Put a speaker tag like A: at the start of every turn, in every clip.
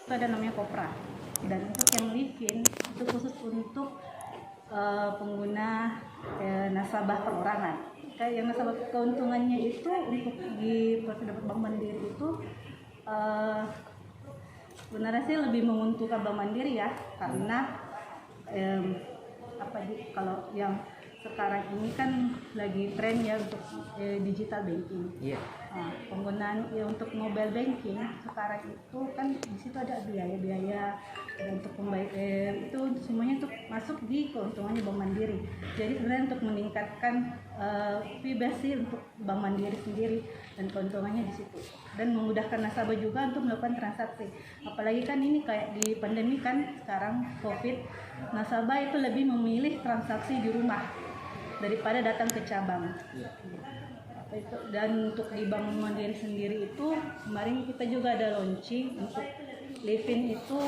A: itu ada namanya Kopra. Dan untuk yang live-in itu khusus untuk pengguna nasabah perorangan. Kayak yang nasabah keuntungannya itu untuk di dapat Bank Mandiri itu sebenarnya sih lebih menguntungkan Bank Mandiri ya, karena kalau yang sekarang ini kan lagi tren ya untuk digital banking.
B: Iya.
A: Penggunaan untuk mobile banking sekarang itu kan di situ ada biaya untuk pembayaran itu semuanya untuk masuk di keuntungannya Bank Mandiri. Jadi sebenarnya untuk meningkatkan fee base untuk Bank Mandiri sendiri dan keuntungannya di situ, dan memudahkan nasabah juga untuk melakukan transaksi. Apalagi kan ini kayak di pandemi kan sekarang COVID, nasabah itu lebih memilih transaksi di rumah daripada datang ke cabang. Dan untuk di Bank Mandiri sendiri itu kemarin kita juga ada launching untuk live-in itu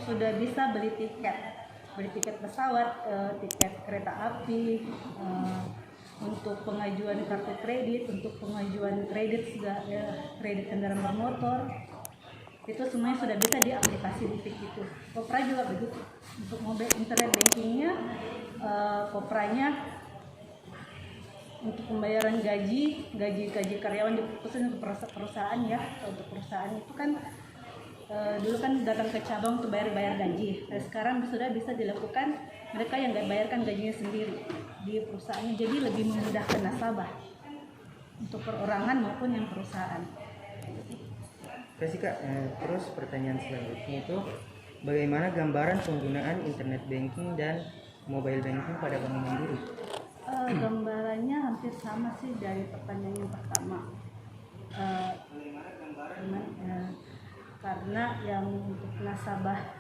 A: sudah bisa beli tiket pesawat, tiket kereta api, untuk pengajuan kartu kredit, untuk pengajuan kredit kendaraan bermotor, itu semuanya sudah bisa di aplikasi Livin itu. Kopra juga begitu. Untuk mobile internet bankingnya, Kopranya untuk pembayaran gaji karyawan khususnya untuk perusahaan ya. Untuk perusahaan itu kan dulu kan datang ke cabang untuk bayar gaji. Nah, sekarang sudah bisa dilakukan mereka yang nggak bayarkan gajinya sendiri di perusahaannya, jadi lebih memudahkan nasabah untuk perorangan maupun yang perusahaan.
B: Kasih Kak, terus pertanyaan selanjutnya itu bagaimana gambaran penggunaan internet banking dan mobile banking pada Bank Mandiri?
A: Gambarannya hampir sama sih dari pertanyaan yang pertama. Karena yang untuk nasabah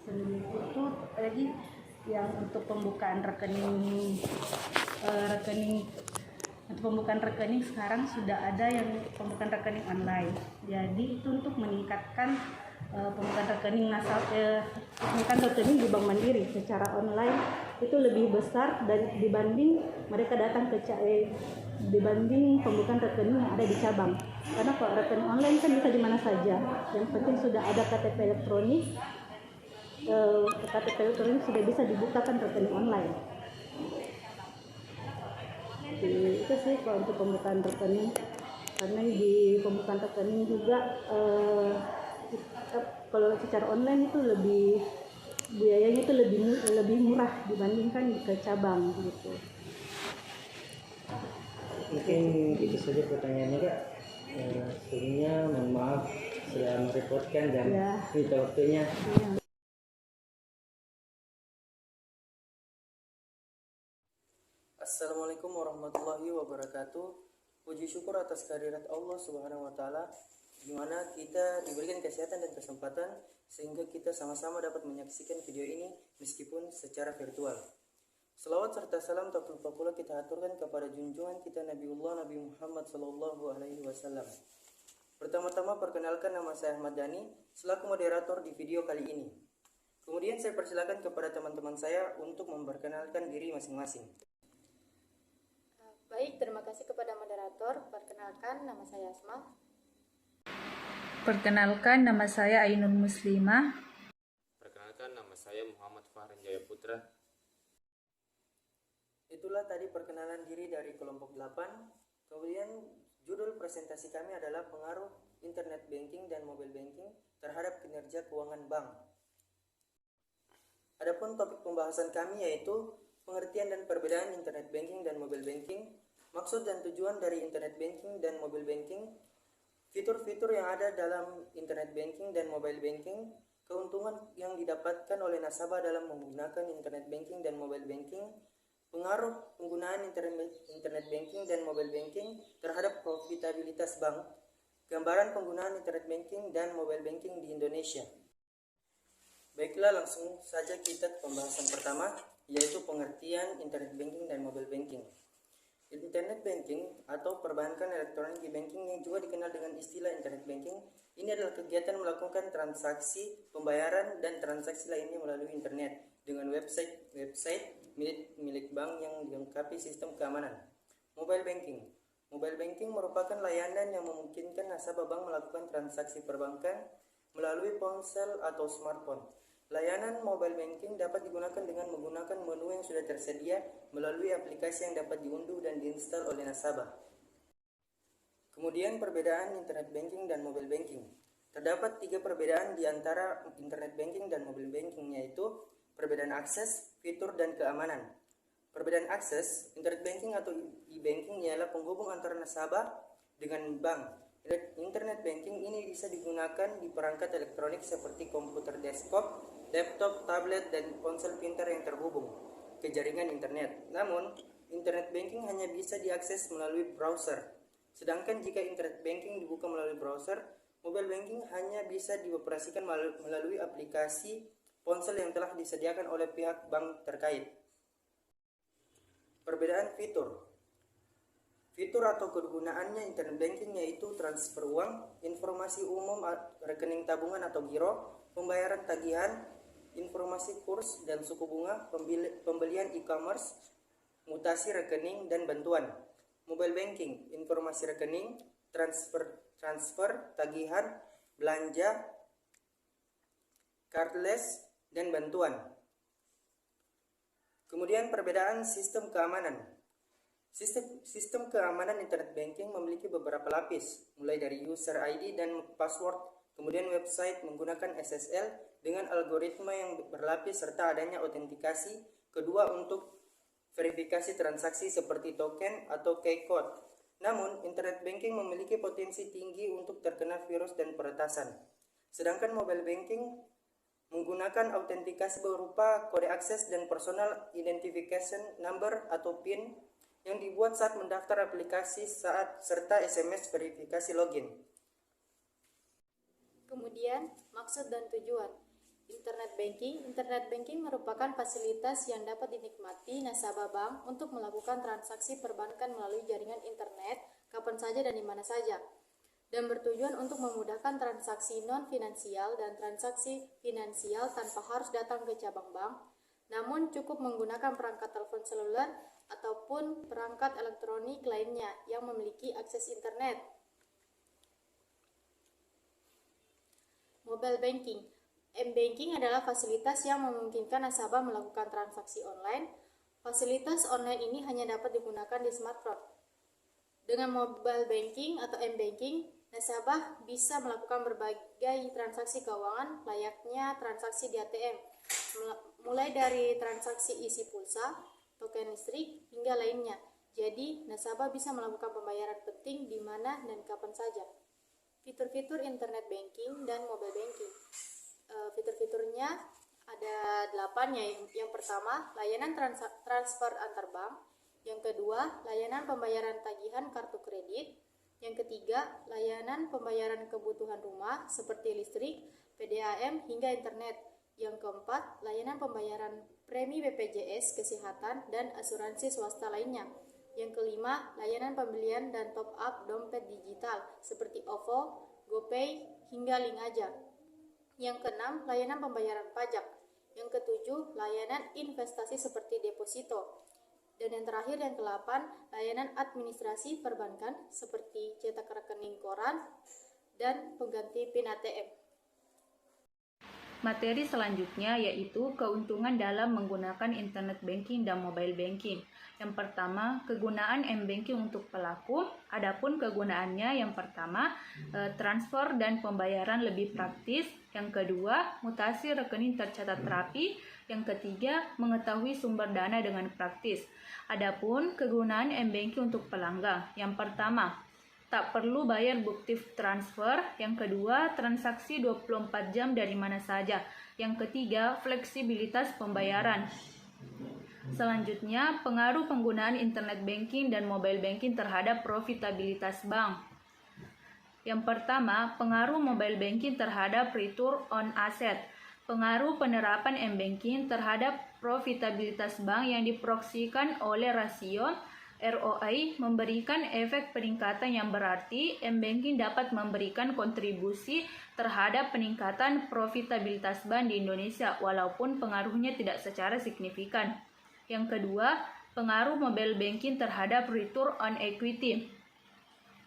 A: sendiri itu lagi yang untuk pembukaan rekening untuk pembukaan rekening sekarang sudah ada yang pembukaan rekening online. Jadi itu untuk meningkatkan pembukaan rekening di Bank Mandiri secara online itu lebih besar dan dibanding mereka datang ke dibanding pembukaan rekening yang ada di cabang. Karena kalau rekening online kan bisa di mana saja. Yang penting sudah ada KTP elektronik. KTP elektronik sudah bisa dibukakan rekening online. Jadi, itu sih kalau untuk pembukaan rekening. Karena di pembukaan rekening juga kalau secara online itu biayanya itu lebih murah dibandingkan ke cabang gitu.
B: Mungkin itu saja pertanyaannya Kak. Sebelumnya mohon maaf sudah merepotkan dan minta waktunya. Assalamualaikum warahmatullahi wabarakatuh. Puji syukur atas kehadirat Allah Subhanahu wa taala di mana kita diberikan kesehatan dan kesempatan sehingga kita sama-sama dapat menyaksikan video ini meskipun secara virtual. Selawat serta salam tak lupa pula kita aturkan kepada junjungan kita Nabiullah Nabi Muhammad sallallahu alaihi wasallam. Pertama-tama perkenalkan, nama saya Ahmad Dhani selaku moderator di video kali ini. Kemudian saya persilakan kepada teman-teman saya untuk memperkenalkan diri masing-masing.
C: Baik, terima kasih kepada moderator. Perkenalkan, nama saya Asma.
D: Perkenalkan, nama saya Ainun Muslimah.
E: Perkenalkan, nama saya Muhammad Fahran Jayaputra.
B: Itulah tadi perkenalan diri dari kelompok 8. Kemudian judul presentasi kami adalah pengaruh internet banking dan mobile banking terhadap kinerja keuangan bank. Adapun topik pembahasan kami yaitu pengertian dan perbedaan internet banking dan mobile banking, maksud dan tujuan dari internet banking dan mobile banking, fitur-fitur yang ada dalam internet banking dan mobile banking, keuntungan yang didapatkan oleh nasabah dalam menggunakan internet banking dan mobile banking, pengaruh penggunaan internet banking dan mobile banking terhadap profitabilitas bank, gambaran penggunaan internet banking dan mobile banking di Indonesia. Baiklah, langsung saja kita ke pembahasan pertama, yaitu pengertian internet banking dan mobile banking. Internet banking atau perbankan elektronik e-banking yang juga dikenal dengan istilah internet banking, ini adalah kegiatan melakukan transaksi, pembayaran, dan transaksi lainnya melalui internet dengan website milik bank yang dilengkapi sistem keamanan. Mobile banking merupakan layanan yang memungkinkan nasabah bank melakukan transaksi perbankan melalui ponsel atau smartphone. Layanan mobile banking dapat digunakan dengan menggunakan menu yang sudah tersedia melalui aplikasi yang dapat diunduh dan diinstal oleh nasabah. Kemudian perbedaan internet banking dan mobile banking. Terdapat 3 perbedaan di antara internet banking dan mobile banking, yaitu perbedaan akses, fitur, dan keamanan. Perbedaan akses, internet banking atau e-banking ialah penghubung antara nasabah dengan bank. Internet banking ini bisa digunakan di perangkat elektronik seperti komputer desktop, laptop, tablet, dan ponsel pintar yang terhubung ke jaringan internet. Namun, internet banking hanya bisa diakses melalui browser. Sedangkan jika internet banking dibuka melalui browser, mobile banking hanya bisa dioperasikan melalui aplikasi ponsel yang telah disediakan oleh pihak bank terkait. Perbedaan fitur. Fitur atau kegunaannya internet banking yaitu transfer uang, informasi umum rekening tabungan atau giro, pembayaran tagihan, informasi kurs dan suku bunga, pembelian e-commerce, mutasi rekening, dan bantuan. Mobile banking, informasi rekening, transfer, tagihan, belanja, cardless, dan bantuan. Kemudian perbedaan sistem keamanan. Sistem keamanan internet banking memiliki beberapa lapis, mulai dari user ID dan password, kemudian website menggunakan SSL dengan algoritma yang berlapis serta adanya autentikasi kedua untuk verifikasi transaksi seperti token atau key code. Namun, internet banking memiliki potensi tinggi untuk terkena virus dan peretasan. Sedangkan mobile banking menggunakan autentikasi berupa kode akses dan personal identification number atau PIN yang dibuat saat mendaftar aplikasi serta SMS verifikasi login.
C: Kemudian, maksud dan tujuan. Internet banking merupakan fasilitas yang dapat dinikmati nasabah bank untuk melakukan transaksi perbankan melalui jaringan internet kapan saja dan di mana saja, dan bertujuan untuk memudahkan transaksi non-finansial dan transaksi finansial tanpa harus datang ke cabang bank, namun cukup menggunakan perangkat telepon seluler ataupun perangkat elektronik lainnya yang memiliki akses internet. Mobile banking. M-banking adalah fasilitas yang memungkinkan nasabah melakukan transaksi online. Fasilitas online ini hanya dapat digunakan di smartphone. Dengan mobile banking atau M-banking, nasabah bisa melakukan berbagai transaksi keuangan layaknya transaksi di ATM, mulai dari transaksi isi pulsa, token listrik, hingga lainnya. Jadi, nasabah bisa melakukan pembayaran penting di mana dan kapan saja. Fitur-fitur internet banking dan mobile banking. Fitur-fiturnya ada 8 ya. Yang pertama, layanan transfer antar bank. Yang kedua, layanan pembayaran tagihan kartu kredit. Yang ketiga, layanan pembayaran kebutuhan rumah seperti listrik, PDAM, hingga internet. Yang keempat, layanan pembayaran premi BPJS, kesehatan, dan asuransi swasta lainnya. Yang kelima, layanan pembelian dan top up dompet digital seperti OVO, GoPay, hingga Link Aja. Yang keenam, layanan pembayaran pajak. Yang ketujuh, layanan investasi seperti deposito. Dan yang terakhir, yang ke-8, layanan administrasi perbankan seperti cetak rekening koran dan pengganti PIN ATM.
D: Materi selanjutnya yaitu keuntungan dalam menggunakan internet banking dan mobile banking. Yang pertama, kegunaan M-banking untuk pelaku. Adapun kegunaannya, yang pertama, transfer dan pembayaran lebih praktis. Yang kedua, mutasi rekening tercatat rapi. Yang ketiga, mengetahui sumber dana dengan praktis. Adapun kegunaan M-banking untuk pelanggan. Yang pertama, tak perlu bayar bukti transfer. Yang kedua, transaksi 24 jam dari mana saja. Yang ketiga, fleksibilitas pembayaran. Selanjutnya, pengaruh penggunaan internet banking dan mobile banking terhadap profitabilitas bank. Yang pertama, pengaruh mobile banking terhadap return on asset. Pengaruh penerapan M-banking terhadap profitabilitas bank yang diproyeksikan oleh rasio ROI memberikan efek peningkatan yang berarti M-banking dapat memberikan kontribusi terhadap peningkatan profitabilitas bank di Indonesia walaupun pengaruhnya tidak secara signifikan. Yang kedua, pengaruh mobile banking terhadap return on equity.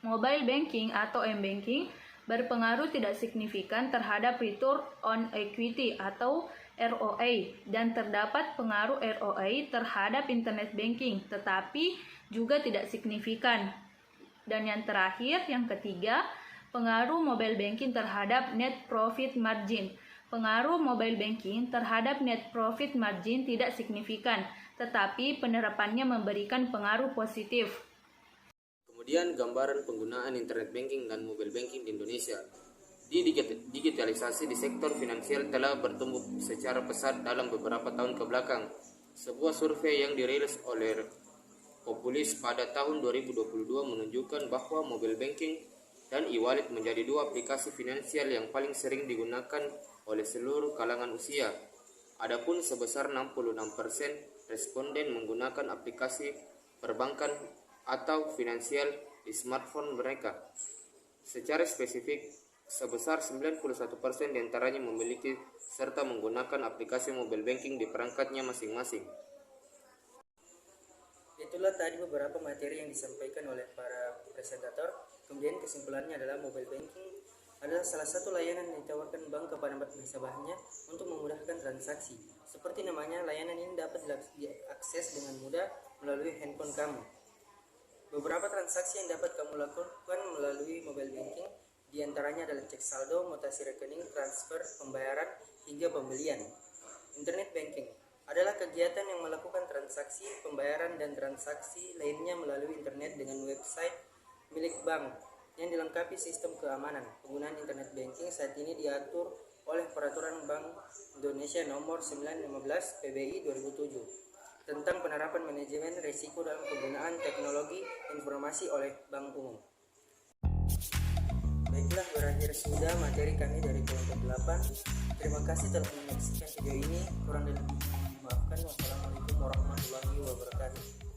D: Mobile banking atau M-banking berpengaruh tidak signifikan terhadap return on equity atau ROE, dan terdapat pengaruh ROE terhadap internet banking tetapi juga tidak signifikan. Dan yang terakhir, yang ketiga, pengaruh mobile banking terhadap net profit margin. Pengaruh mobile banking terhadap net profit margin tidak signifikan, tetapi penerapannya memberikan pengaruh positif.
E: Kemudian gambaran penggunaan internet banking dan mobile banking di Indonesia. Digitalisasi di sektor finansial telah bertumbuh secara pesat dalam beberapa tahun ke belakang. Sebuah survei yang dirilis oleh Populis pada tahun 2022 menunjukkan bahwa mobile banking dan e-wallet menjadi dua aplikasi finansial yang paling sering digunakan oleh seluruh kalangan usia. Adapun sebesar 66% responden menggunakan aplikasi perbankan atau finansial di smartphone mereka. Secara spesifik, sebesar 91% diantaranya memiliki serta menggunakan aplikasi mobile banking di perangkatnya masing-masing.
B: Itulah tadi beberapa materi yang disampaikan oleh para presentator. Kemudian kesimpulannya adalah mobile banking adalah salah satu layanan yang ditawarkan bank kepada nasabahnya untuk memudahkan transaksi. Seperti namanya, layanan ini dapat diakses dengan mudah melalui handphone kamu. Beberapa transaksi yang dapat kamu lakukan melalui mobile banking diantaranya adalah cek saldo, mutasi rekening, transfer, pembayaran, hingga pembelian. Internet banking adalah kegiatan yang melakukan transaksi, pembayaran, dan transaksi lainnya melalui internet dengan website milik bank yang dilengkapi sistem keamanan. Penggunaan internet banking saat ini diatur oleh Peraturan Bank Indonesia Nomor 915 PBI 2007 tentang penerapan manajemen risiko dalam penggunaan teknologi informasi oleh bank umum. Baiklah, berakhir sudah materi kami dari kelompok 8. Terima kasih telah menyaksikan video ini. Kurang dan lebihnya dimaafkan. Wassalamualaikum warahmatullahi wabarakatuh.